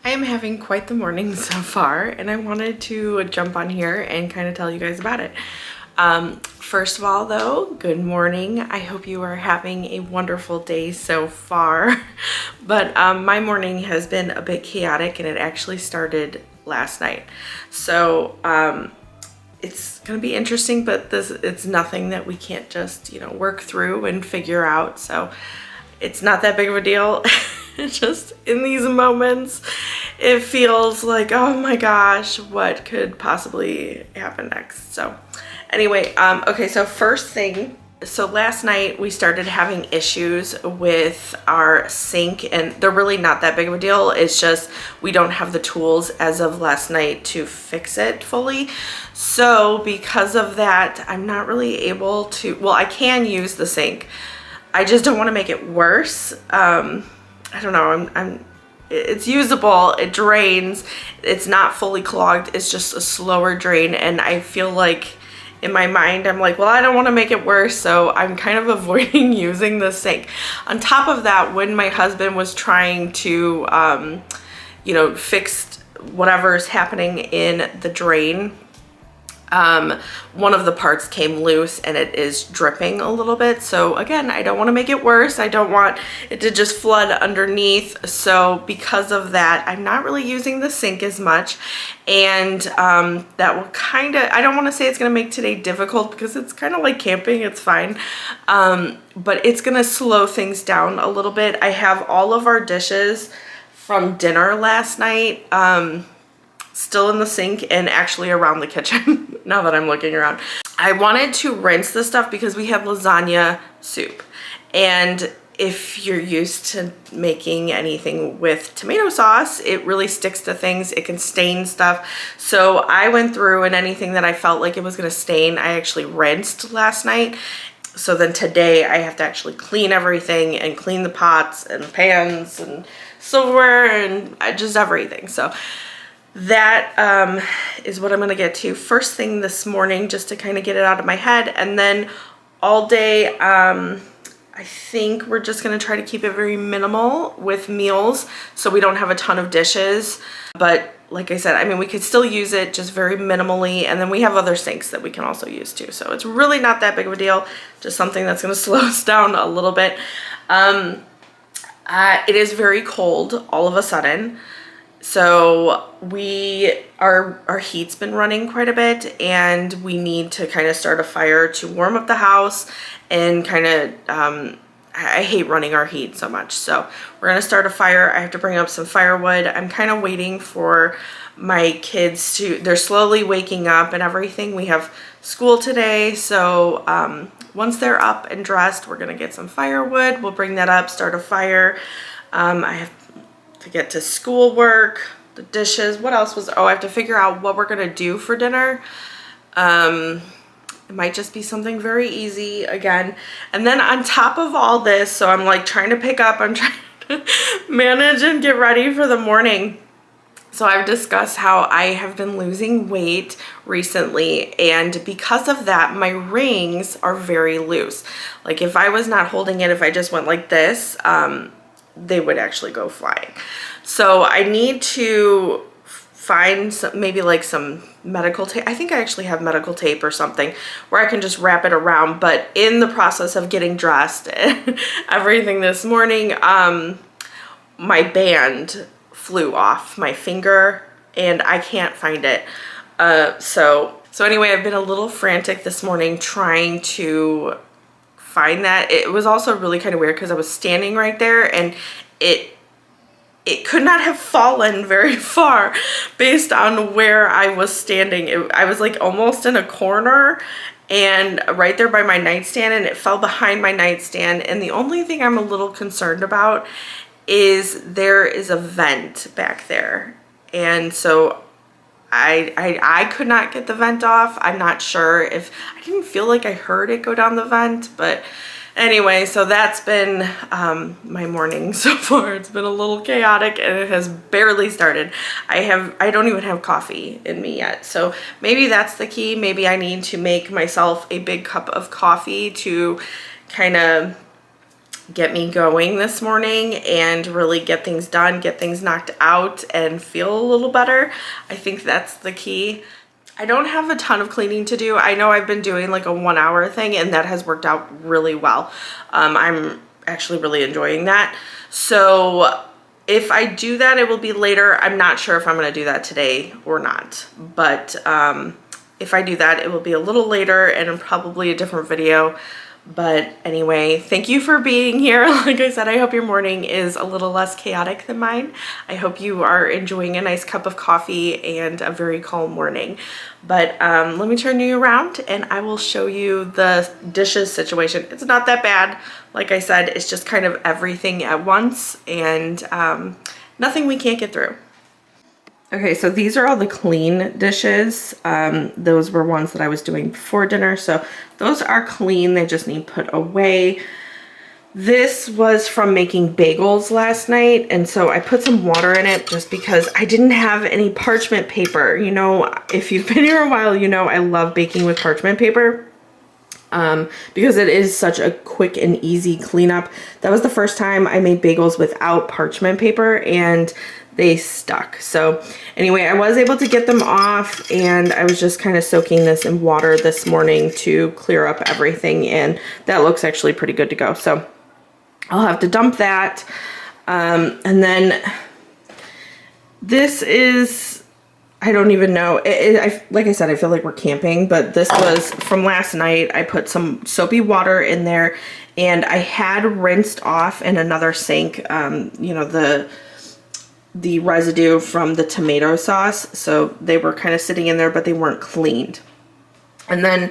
I am having quite the morning so far, and I wanted to jump on here and kind of tell you guys about it. First of all though, good morning. I hope you are having a wonderful day so far. But my morning has been a bit chaotic, and it actually started last night. So it's gonna be interesting, but it's nothing that we can't just, work through and figure out. So it's not that big of a deal. It's just in these moments, it feels like, oh my gosh, what could possibly happen next? So anyway, okay, so first thing, so last night we started having issues with our sink, and they're really not that big of a deal. It's just we don't have the tools as of last night to fix it fully. So because of that, I'm not really able to, well, I can use the sink. I just don't want to make it worse. I don't know, it's usable, it drains, it's not fully clogged, it's just a slower drain, and I feel like in my mind I'm like, well, I don't want to make it worse, so I'm kind of avoiding using the sink. On top of that, when my husband was trying to fix whatever's happening in the drain, one of the parts came loose and it is dripping a little bit. So again, I don't want to make it worse. I don't want it to just flood underneath. So because of that, I'm not really using the sink as much. And that will kind of, I don't want to say it's going to make today difficult because it's kind of like camping. It's fine. But it's going to slow things down a little bit. I have all of our dishes from dinner last night still in the sink and actually around the kitchen now that I'm looking around. I wanted to rinse the stuff because we have lasagna soup, and if you're used to making anything with tomato sauce, it really sticks to things. It can stain stuff. So I went through, and anything that I felt like it was going to stain, I actually rinsed last night. So then today I have to actually clean everything and clean the pots and pans and silverware and just everything. So that is what I'm going to get to first thing this morning, just to kind of get it out of my head. And then all day, I think we're just going to try to keep it very minimal with meals so we don't have a ton of dishes. But like I said, I mean, we could still use it just very minimally. And then we have other sinks that we can also use too. So it's really not that big of a deal, just something that's going to slow us down a little bit. It is very cold all of a sudden. So our heat's been running quite a bit, and we need to kind of start a fire to warm up the house and kind of, I hate running our heat so much. So we're going to start a fire. I have to bring up some firewood. I'm kind of waiting for my kids they're slowly waking up and everything. We have school today. So once they're up and dressed, we're going to get some firewood. We'll bring that up, start a fire. I have to get to schoolwork, the dishes. What else was, I have to figure out what we're gonna do for dinner. It might just be something very easy again. And then on top of all this, so I'm like trying to pick up, I'm trying to manage and get ready for the morning. So I've discussed how I have been losing weight recently, and because of that, my rings are very loose. Like if I was not holding it, if I just went like this, they would actually go flying. So I need to find maybe like some medical tape. I think I actually have medical tape or something where I can just wrap it around. But in the process of getting dressed and everything this morning, my band flew off my finger and I can't find it. So anyway, I've been a little frantic this morning trying to find that. It was also really kind of weird because I was standing right there, and it could not have fallen very far based on where I was standing. I was like almost in a corner and right there by my nightstand, and it fell behind my nightstand. And the only thing I'm a little concerned about is there is a vent back there, and so I could not get the vent off. I'm not sure if, I didn't feel like I heard it go down the vent, but anyway, so that's been my morning so far. It's been a little chaotic and it has barely started. I don't even have coffee in me yet. So maybe that's the key. Maybe I need to make myself a big cup of coffee to kind of get me going this morning and really get things done, get things knocked out, and feel a little better. I think that's the key. I don't have a ton of cleaning to do. I know I've been doing like a 1 hour thing, and that has worked out really well. I'm actually really enjoying that. So if I do that, it will be later. I'm not sure if I'm going to do that today or not, but if I do that, it will be a little later and probably a different video. But anyway, thank you for being here. Like I said, I hope your morning is a little less chaotic than mine. I hope you are enjoying a nice cup of coffee and a very calm morning. But let me turn you around and I will show you the dishes situation. It's not that bad. Like I said, it's just kind of everything at once and nothing we can't get through. Okay, so these are all the clean dishes. Those were ones that I was doing before dinner. So those are clean. They just need put away. This was from making bagels last night. And so I put some water in it just because I didn't have any parchment paper. You know, if you've been here a while, you know I love baking with parchment paper. Because it is such a quick and easy cleanup. That was the first time I made bagels without parchment paper and they stuck. So anyway, I was able to get them off and I was just kind of soaking this in water this morning to clear up everything, and that looks actually pretty good to go. So I'll have to dump that. And then this is, I don't even know. Like I said, I feel like we're camping, but this was from last night. I put some soapy water in there and I had rinsed off in another sink, you know, the residue from the tomato sauce. So they were kind of sitting in there, but they weren't cleaned. And then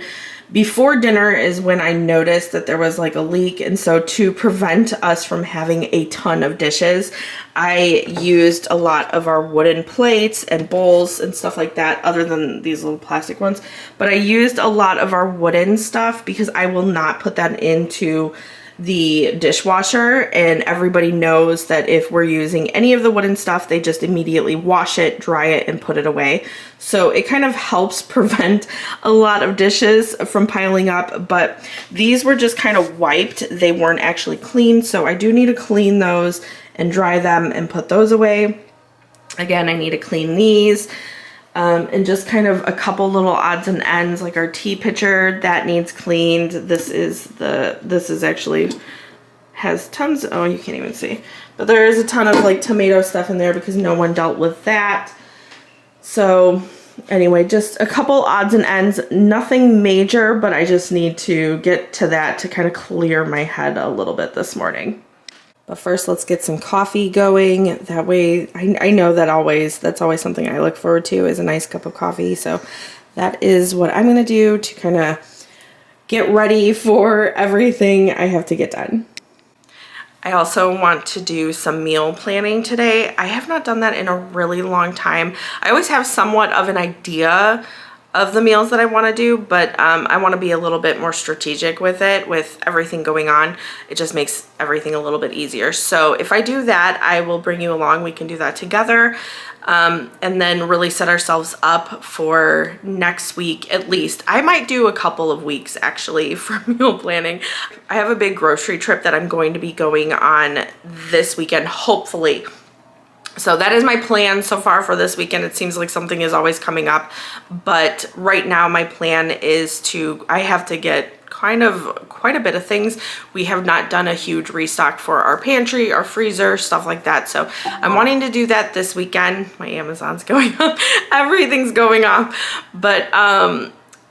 before dinner is when I noticed that there was like a leak. And so to prevent us from having a ton of dishes, I used a lot of our wooden plates and bowls and stuff like that, other than these little plastic ones. But I used a lot of our wooden stuff because I will not put that into the dishwasher, and everybody knows that if we're using any of the wooden stuff, they just immediately wash it, dry it, and put it away. So it kind of helps prevent a lot of dishes from piling up, but these were just kind of wiped. They weren't actually cleaned, so I do need to clean those and dry them and put those away. Again, I need to clean these. And just kind of a couple little odds and ends, like our tea pitcher that needs cleaned. This is actually has tons, oh, you can't even see, but there is a ton of like tomato stuff in there because no one dealt with that. So anyway, just a couple odds and ends, nothing major, but I just need to get to that to kind of clear my head a little bit this morning. But first, let's get some coffee going. That way, I know that that's always something I look forward to, is a nice cup of coffee. So that is what I'm going to do to kind of get ready for everything I have to get done. I also want to do some meal planning today. I have not done that in a really long time. I always have somewhat of an idea of the meals that I want to do, but I want to be a little bit more strategic with it, with everything going on. It just makes everything a little bit easier. So if I do that, I will bring you along. We can do that together, and then really set ourselves up for next week at least. I might do a couple of weeks actually for meal planning. I have a big grocery trip that I'm going to be going on this weekend, hopefully. So that is my plan so far for this weekend. It seems like something is always coming up, but right now my plan is I have to get quite a bit of things. We have not done a huge restock for our pantry, our freezer, stuff like that. So I'm wanting to do that this weekend. My Amazon's going up. Everything's going up. But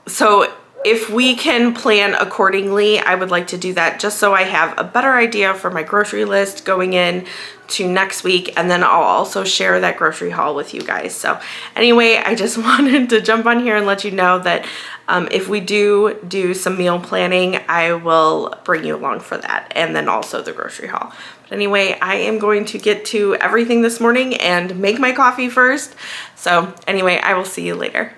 so if we can plan accordingly, I would like to do that just so I have a better idea for my grocery list going in to next week, and then I'll also share that grocery haul with you guys. So anyway, I just wanted to jump on here and let you know that if we do some meal planning, I will bring you along for that, and then also the grocery haul. But anyway, I am going to get to everything this morning and make my coffee first. So anyway, I will see you later.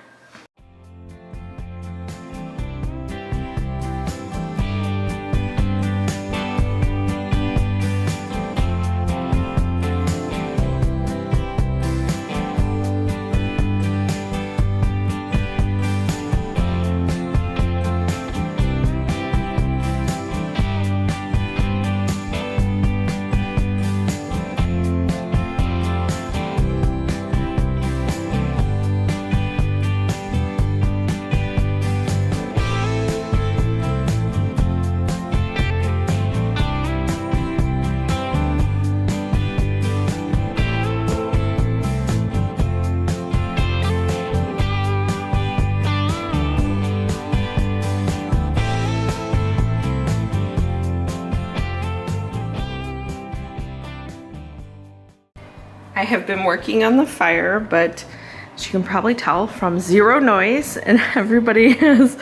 I have been working on the fire, but as you can probably tell from zero noise and everybody has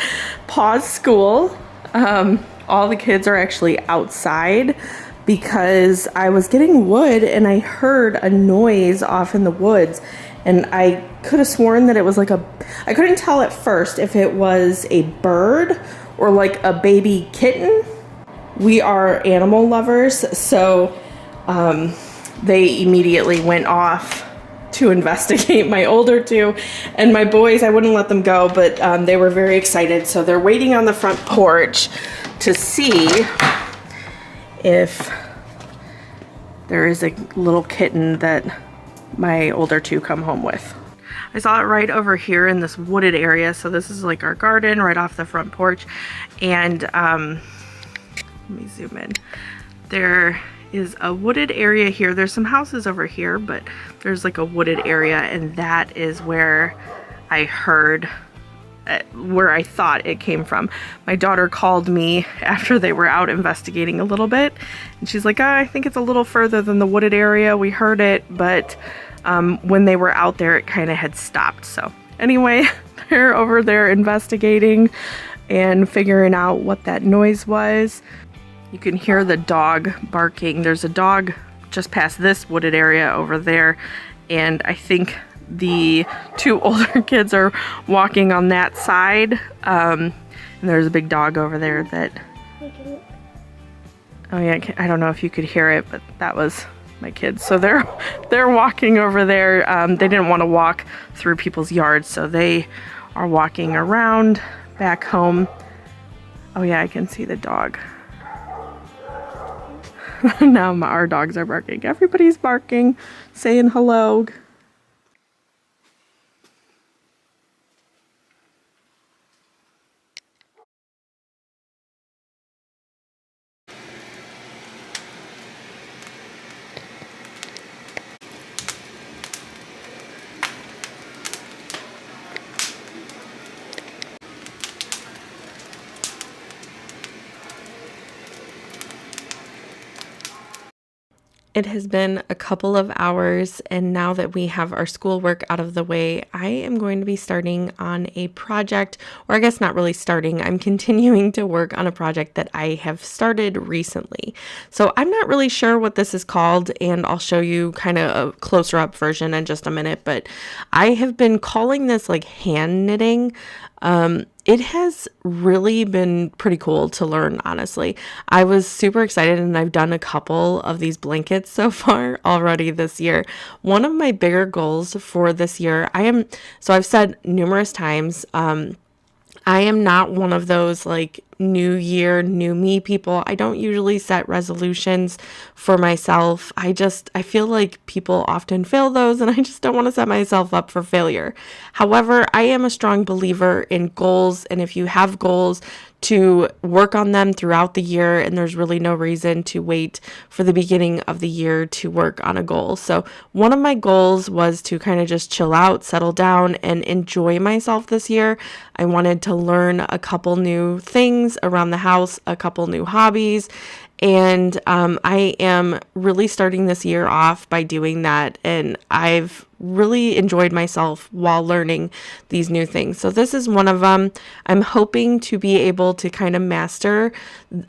paused school. All the kids are actually outside because I was getting wood and I heard a noise off in the woods, and I could have sworn that it was like I couldn't tell at first if it was a bird or like a baby kitten. We are animal lovers, so they immediately went off to investigate, my older two, and my boys, I wouldn't let them go, but they were very excited, so they're waiting on the front porch to see if there is a little kitten that my older two come home with. I saw it right over here in this wooded area, so this is like our garden right off the front porch, and let me zoom in. There is a wooded area here. There's some houses over here, but there's like a wooded area, and that is where I heard, where I thought it came from. My daughter called me after they were out investigating a little bit, and she's like, I think it's a little further than the wooded area. We heard it, but when they were out there, it kind of had stopped. So anyway, they're over there investigating and figuring out what that noise was. You can hear the dog barking. There's a dog just past this wooded area over there, and I think the two older kids are walking on that side, and there's a big dog over there that, oh yeah, I don't know if you could hear it, but that was my kids. So they're walking over there. They didn't want to walk through people's yards, so they are walking around back home. Oh yeah, I can see the dog. Now our dogs are barking. Everybody's barking, saying hello. It has been a couple of hours, and now that we have our schoolwork out of the way, I am going to be starting on a project, or I guess not really starting, I'm continuing to work on a project that I have started recently. So I'm not really sure what this is called, and I'll show you kind of a closer up version in just a minute, but I have been calling this like hand knitting. It has really been pretty cool to learn, honestly. I was super excited, and I've done a couple of these blankets so far already this year. One of my bigger goals for this year, so I've said numerous times, I am not one of those like new year, new me people. I don't usually set resolutions for myself. I feel like people often fail those, and I just don't want to set myself up for failure. However, I am a strong believer in goals, and if you have goals, to work on them throughout the year, and there's really no reason to wait for the beginning of the year to work on a goal. So one of my goals was to kind of just chill out, settle down, and enjoy myself this year. I wanted to learn a couple new things around the house, a couple new hobbies, and I am really starting this year off by doing that, and I've really enjoyed myself while learning these new things. So this is one of them. I'm hoping to be able to kind of master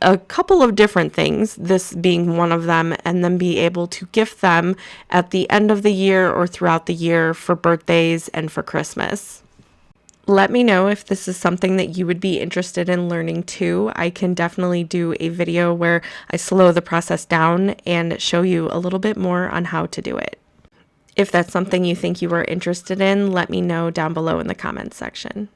a couple of different things, this being one of them, and then be able to gift them at the end of the year or throughout the year for birthdays and for Christmas. Let me know if this is something that you would be interested in learning too. I can definitely do a video where I slow the process down and show you a little bit more on how to do it. If that's something you think you are interested in, let me know down below in the comments section.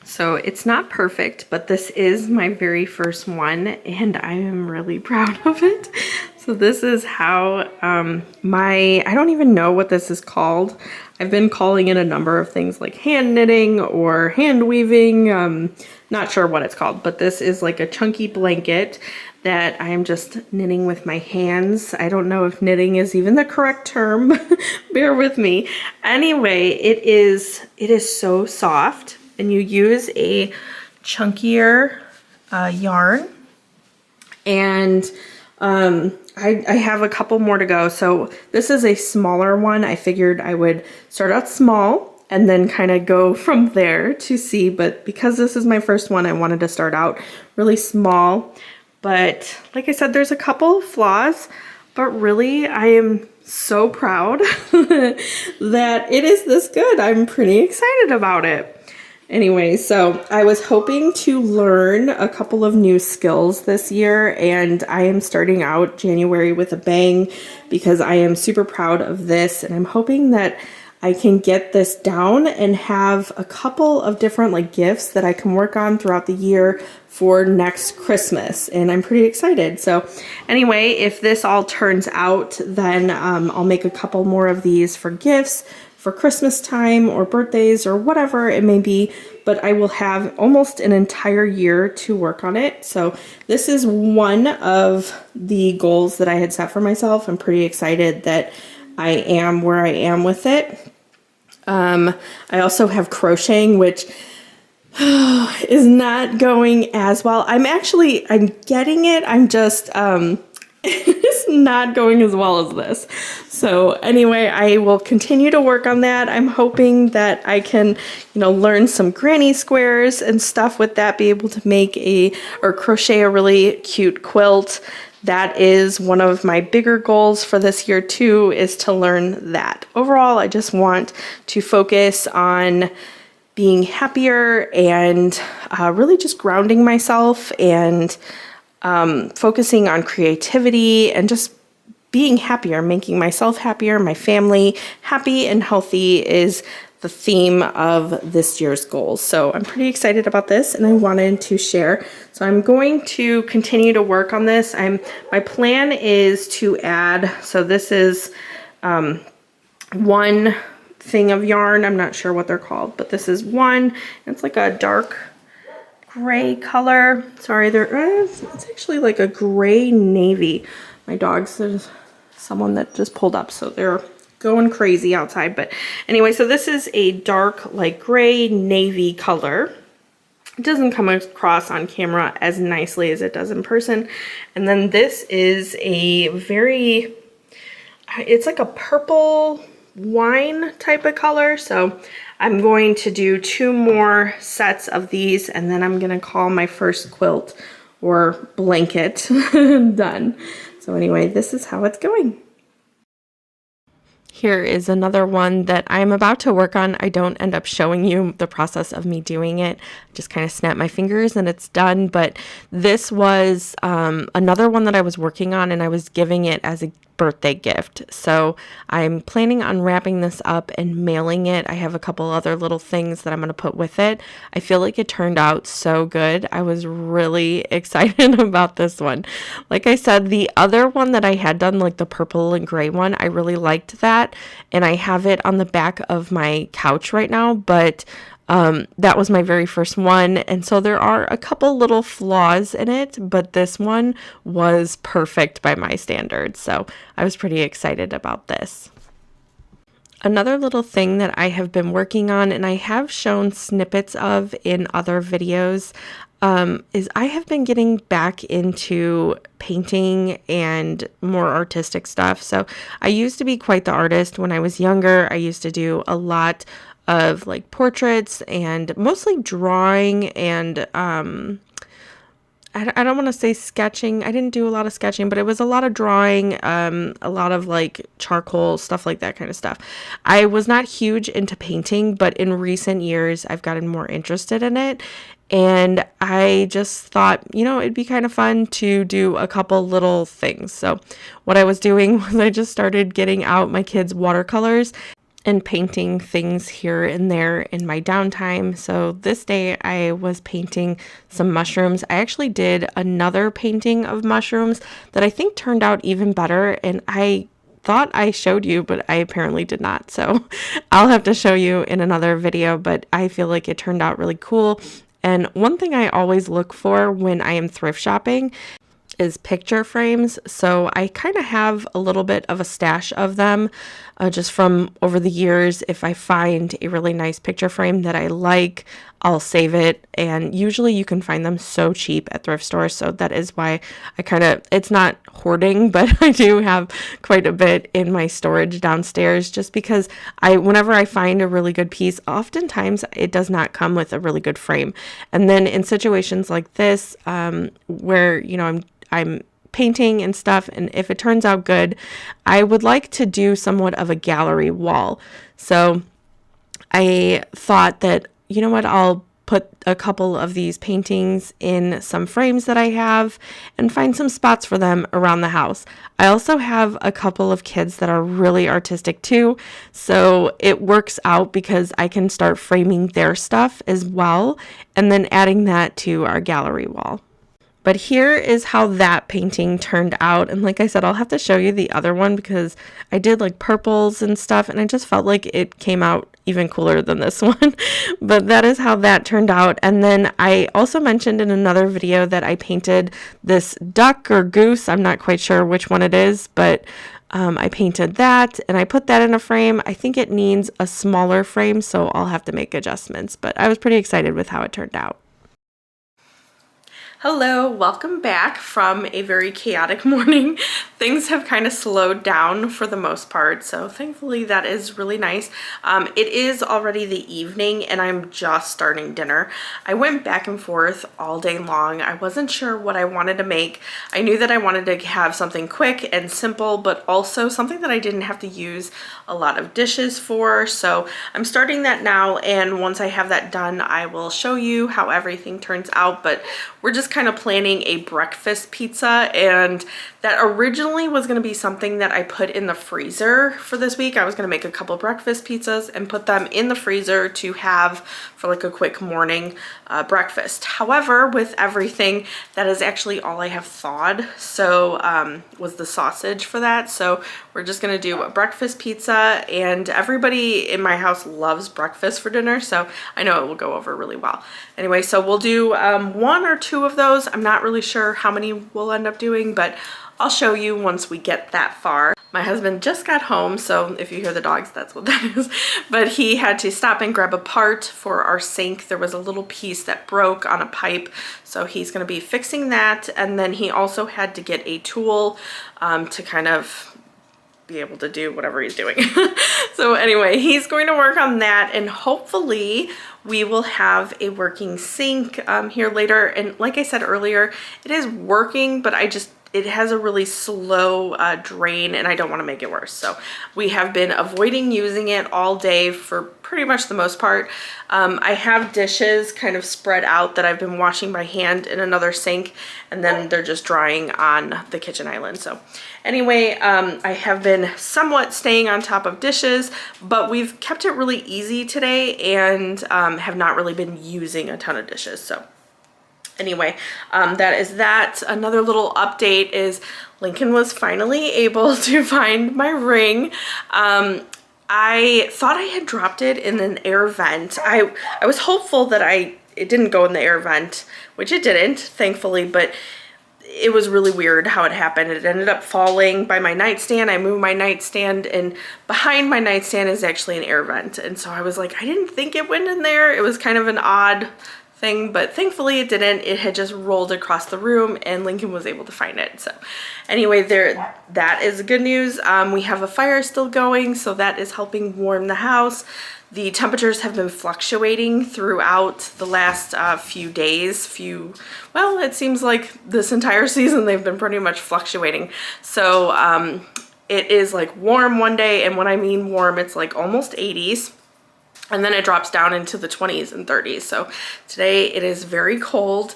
So it's not perfect, but this is my very first one, and I am really proud of it. So this is how I don't even know what this is called. I've been calling it a number of things like hand knitting or hand weaving. Not sure what it's called, but this is like a chunky blanket that I am just knitting with my hands. I don't know if knitting is even the correct term. Bear with me. Anyway, it is so soft, and you use a chunkier yarn, and I have a couple more to go. So this is a smaller one. I figured I would start out small and then kind of go from there to see, but because this is my first one, I wanted to start out really small. But like I said, there's a couple flaws, but really I am so proud that it is this good. I'm pretty excited about it. Anyway, so I was hoping to learn a couple of new skills this year, and I am starting out January with a bang because I am super proud of this, and I'm hoping that I can get this down and have a couple of different like gifts that I can work on throughout the year for next Christmas, and I'm pretty excited. So anyway, if this all turns out, then I'll make a couple more of these for gifts for Christmas time or birthdays or whatever it may be, but I will have almost an entire year to work on it. So this is one of the goals that I had set for myself. I'm pretty excited that I am where I am with it. I also have crocheting, which is not going as well. I'm getting it. I'm just, it's not going as well as this. So anyway, I will continue to work on that. I'm hoping that I can, learn some granny squares and stuff with that, be able to crochet a really cute quilt. That is one of my bigger goals for this year too, is to learn that. Overall, I just want to focus on being happier and really just grounding myself and focusing on creativity and just being happier, making myself happier, my family happy and healthy is the theme of this year's goals. So I'm pretty excited about this and I wanted to share. So I'm going to continue to work on this. My plan is to add, so this is one thing of yarn. I'm not sure what they're called, but this is one. It's like a dark gray color. Sorry, it's actually like a gray navy. My there's someone that just pulled up, so they're going crazy outside. But anyway, so this is a dark like gray navy color. It doesn't come across on camera as nicely as it does in person. And then this is it's like a purple wine type of color. So I'm going to do 2 more sets of these, and then I'm gonna call my first quilt or blanket done. So anyway, this is how it's going. Here is another one that I'm about to work on. I don't end up showing you the process of me doing it. I just kind of snap my fingers and it's done. But this was another one that I was working on, and I was giving it as a birthday gift. So I'm planning on wrapping this up and mailing it. I have a couple other little things that I'm going to put with it. I feel like it turned out so good. I was really excited about this one. Like I said, the other one that I had done, like the purple and gray one, I really liked that. And I have it on the back of my couch right now, but that was my very first one, and so there are a couple little flaws in it, but this one was perfect by my standards, so I was pretty excited about this. Another little thing that I have been working on, and I have shown snippets of in other videos, is I have been getting back into painting and more artistic stuff. So I used to be quite the artist when I was younger. I used to do a lot of like portraits and mostly drawing and I don't want to say sketching. I didn't do a lot of sketching, but it was a lot of drawing, a lot of like charcoal, stuff like that kind of stuff. I was not huge into painting, but in recent years, I've gotten more interested in it. And I just thought, it'd be kind of fun to do a couple little things. So what I was doing was I just started getting out my kids' watercolors and painting things here and there in my downtime. So this day I was painting some mushrooms. I actually did another painting of mushrooms that I think turned out even better, and I thought I showed you, but I apparently did not. So I'll have to show you in another video, but I feel like it turned out really cool. And one thing I always look for when I am thrift shopping is picture frames. So I kind of have a little bit of a stash of them. just from over the years. If I find a really nice picture frame that I like, I'll save it, and usually you can find them so cheap at thrift stores, so that is why I kind of, it's not hoarding, but I do have quite a bit in my storage downstairs, just because whenever I find a really good piece, oftentimes it does not come with a really good frame. And then in situations like this, where, I'm painting and stuff, and if it turns out good, I would like to do somewhat of a gallery wall. So I thought that, you know what, I'll put a couple of these paintings in some frames that I have and find some spots for them around the house. I also have a couple of kids that are really artistic too, so it works out because I can start framing their stuff as well and then adding that to our gallery wall. But here is how that painting turned out. And like I said, I'll have to show you the other one because I did like purples and stuff, and I just felt like it came out even cooler than this one. But that is how that turned out. And then I also mentioned in another video that I painted this duck or goose. I'm not quite sure which one it is, but I painted that and I put that in a frame. I think it needs a smaller frame, so I'll have to make adjustments. But I was pretty excited with how it turned out. Hello, welcome back from a very chaotic morning. Things have kind of slowed down for the most part, so thankfully that is really nice. It is already the evening and I'm just starting dinner. I went back and forth all day long. I wasn't sure what I wanted to make. I knew that I wanted to have something quick and simple, but also something that I didn't have to use a lot of dishes for. So I'm starting that now, and once I have that done, I will show you how everything turns out. But we're just kind of planning a breakfast pizza, and that originally was going to be something that I put in the freezer for this week. I was going to make a couple breakfast pizzas and put them in the freezer to have for like a quick morning breakfast. However, with everything, that is actually all I have thawed, so was the sausage for that. So we're just going to do a breakfast pizza, and everybody in my house loves breakfast for dinner, so I know it will go over really well. Anyway, so we'll do one or two of those. I'm not really sure how many we'll end up doing, but I'll show you once we get that far. My husband just got home, so if you hear the dogs, that's what that is. But he had to stop and grab a part for our sink. There was a little piece that broke on a pipe, so he's going to be fixing that. And then he also had to get a tool to kind of be able to do whatever he's doing. So anyway, he's going to work on that, and hopefully we will have a working sink here later. And like I said earlier, it is working, but it has a really slow drain, and I don't want to make it worse. So we have been avoiding using it all day for pretty much the most part. I have dishes kind of spread out that I've been washing by hand in another sink, and then they're just drying on the kitchen island. So anyway, I have been somewhat staying on top of dishes, but we've kept it really easy today and have not really been using a ton of dishes. So anyway, that is that. Another little update is Lincoln was finally able to find my ring. I thought I had dropped it in an air vent. I was hopeful that it didn't go in the air vent, which it didn't, thankfully, but it was really weird how it happened. It ended up falling by my nightstand. I moved my nightstand, and behind my nightstand is actually an air vent. And so I was like, I didn't think it went in there. It was kind of an odd thing, but thankfully it didn't. It had just rolled across the room, and Lincoln was able to find it. So anyway, that is good news. We have a fire still going, so that is helping warm the house. The temperatures have been fluctuating throughout the last few days. Well, it seems like this entire season they've been pretty much fluctuating. So it is like warm one day, and when I mean warm, it's like almost 80s. And then it drops down into the 20s and 30s. So today it is very cold,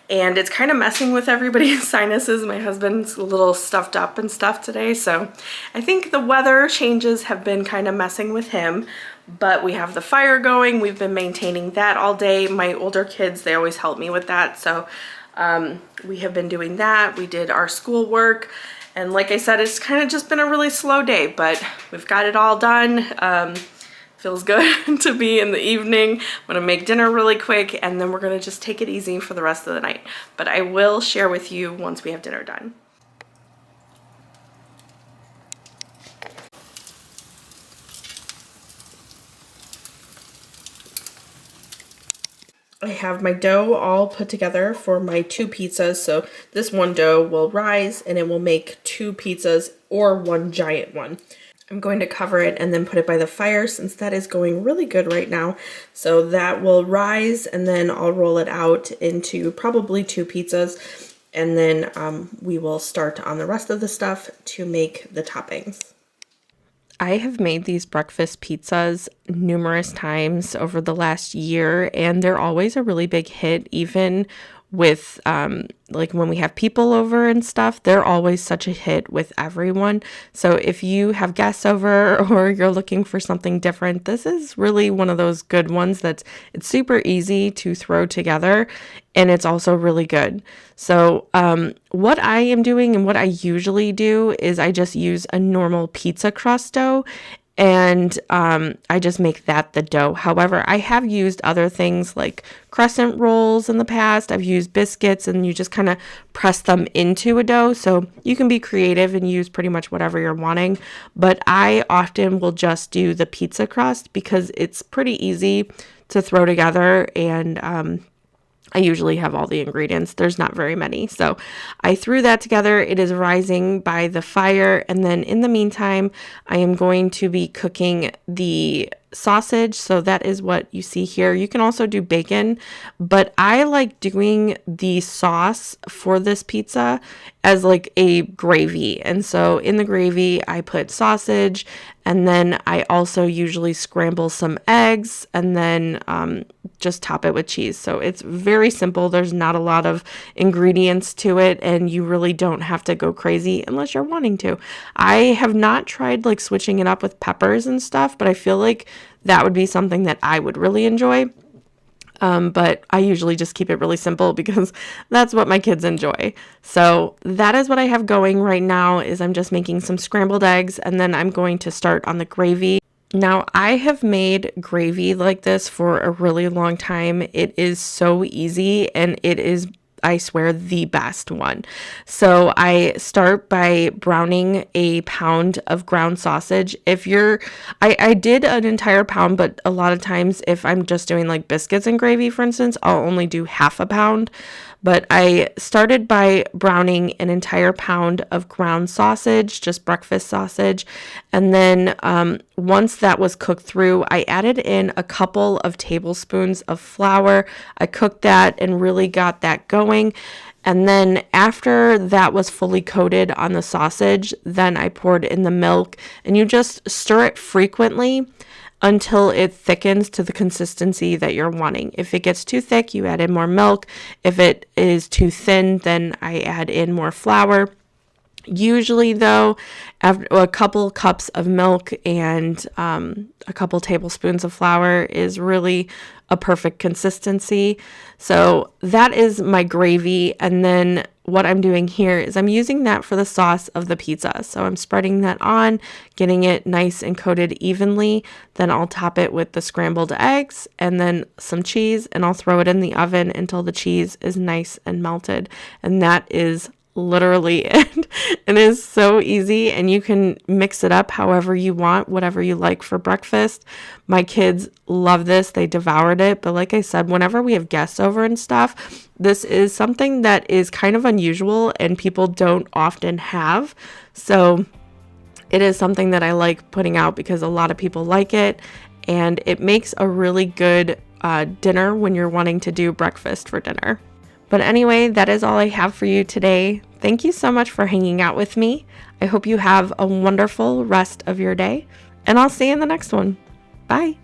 and it's kind of messing with everybody's sinuses. My husband's a little stuffed up and stuff today. So I think the weather changes have been kind of messing with him, but we have the fire going. We've been maintaining that all day. My older kids, they always help me with that. So we have been doing that. We did our schoolwork. And like I said, it's kind of just been a really slow day, but we've got it all done. Feels good to be in the evening. I'm gonna make dinner really quick, and then we're gonna just take it easy for the rest of the night. But I will share with you once we have dinner done. have my dough all put together for my 2 pizzas. So this one dough will rise and it will make 2 pizzas or one giant one. I'm going to cover it and then put it by the fire since that is going really good right now. So that will rise and then I'll roll it out into probably 2 pizzas. And then we will start on the rest of the stuff to make the toppings. I have made these breakfast pizzas numerous times over the last year, and they're always a really big hit, even with like when we have people over and stuff. They're always such a hit with everyone. So if you have guests over or you're looking for something different, this is really one of those good ones it's super easy to throw together, and it's also really good. So what I am doing and what I usually do is I just use a normal pizza crust dough, and I just make that the dough. However, I have used other things like crescent rolls in the past. I've used biscuits, and you just kind of press them into a dough. So you can be creative and use pretty much whatever you're wanting. But I often will just do the pizza crust because it's pretty easy to throw together, and I usually have all the ingredients. There's not very many. So I threw that together. It is rising by the fire. And then in the meantime, I am going to be cooking the sausage. So that is what you see here. You can also do bacon, but I like doing the sauce for this pizza as like a gravy. And so in the gravy, I put sausage, and then I also usually scramble some eggs and then just top it with cheese. So it's very simple. There's not a lot of ingredients to it, and you really don't have to go crazy unless you're wanting to. I have not tried like switching it up with peppers and stuff, but I feel like that would be something that I would really enjoy. But I usually just keep it really simple because that's what my kids enjoy. So that is what I have going right now. Is I'm just making some scrambled eggs, and then I'm going to start on the gravy. Now, I have made gravy like this for a really long time. It is so easy, and it is, I swear, the best one. So I start by browning a pound of ground sausage. I did an entire pound, but a lot of times if I'm just doing like biscuits and gravy, for instance, I'll only do half a pound. But I started by browning an entire pound of ground sausage, just breakfast sausage. And then once that was cooked through, I added in a couple of tablespoons of flour. I cooked that and really got that going. And then after that was fully coated on the sausage, then I poured in the milk, and you just stir it frequently until it thickens to the consistency that you're wanting. If it gets too thick, you add in more milk. If it is too thin, then I add in more flour. Usually though, after a couple cups of milk and a couple tablespoons of flour is really a perfect consistency. So that is my gravy. And then what I'm doing here is I'm using that for the sauce of the pizza. So I'm spreading that on, getting it nice and coated evenly. Then I'll top it with the scrambled eggs and then some cheese, and I'll throw it in the oven until the cheese is nice and melted. And that is literally it. It is so easy, and you can mix it up however you want, whatever you like for breakfast. My kids love this. They devoured it. But like I said, whenever we have guests over and stuff, this is something that is kind of unusual and people don't often have. So it is something that I like putting out because a lot of people like it, and it makes a really good dinner when you're wanting to do breakfast for dinner. But anyway, that is all I have for you today. Thank you so much for hanging out with me. I hope you have a wonderful rest of your day, and I'll see you in the next one. Bye.